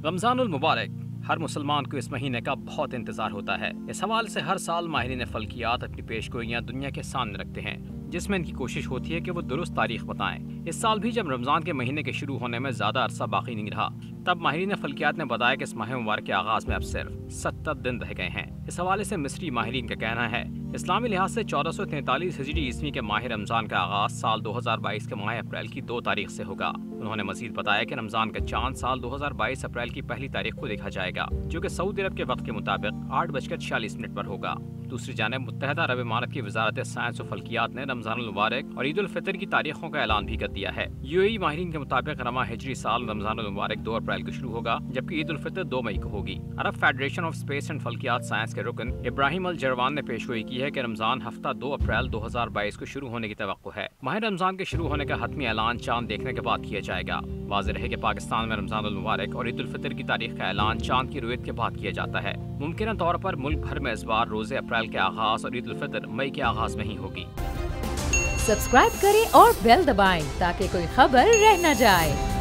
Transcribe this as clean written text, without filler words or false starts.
रमजानुल मुबारक हर मुसलमान को इस महीने का बहुत इंतजार होता है। इस हवाले से हर साल माहिरीन फल्कियात अपनी पेशगोइयाँ दुनिया के सामने रखते हैं, जिसमें इनकी कोशिश होती है कि वो दुरुस्त तारीख बताएं। इस साल भी जब रमजान के महीने के शुरू होने में ज्यादा अरसा बाकी नहीं रहा, तब माहिरीन फल्कियात ने बताया कि इस माह मुबारक के आगाज में अब सिर्फ 70 दिन रह गए हैं। इस हवाले से मिस्री माहिरीन का कहना है, इस्लामी लिहाज से 1443 हिजरी ईस्वी के माह रमजान का आगाज साल 2022 के माह अप्रैल की 2 तारीख से होगा। उन्होंने मजीद बताया कि रमजान का चांद साल 2022 अप्रैल की 1 तारीख को देखा जाएगा, जो कि सऊदी अरब के वक्त के मुताबिक 8:46 पर होगा। दूसरी जानिब मुत्तहदा अरब इमारात की वजारत साइंस और फल्कियात ने रमजानुल मुबारक और ईद उल फितर की तारीखों का ऐलान भी कर दिया है। यूएई माहिरीन के मुताबिक रमा हिजरी साल रमजानुल मुबारक 2 अप्रैल को शुरू होगा, जबकि ईद उल फितर 2 मई को होगी। Arab federation of space and फल्कियात साइंस के रुकन इब्राहिम अल जरवान ने पेशगोई की है कि रमजान हफ्ता 2 अप्रैल 2022 को शुरू होने की तवक्को है। माह रमजान के शुरू होने का हतमी ऐलान चांद देखने के बाद किया जाएगा। वाज़ेह रहे कि पाकिस्तान में रमजानुल मुबारक और ईद उल फितर की तारीख का ऐलान चांद की रुयत के बाद किया जाता है। मुमकिन तौर पर मुल्क भर में इस बार रोजे अप्रैल के आगाज और ईद उल फितर मई के आगाज में ही होगी। सब्सक्राइब करें और बेल दबाएं ताकि कोई खबर रह न जाए।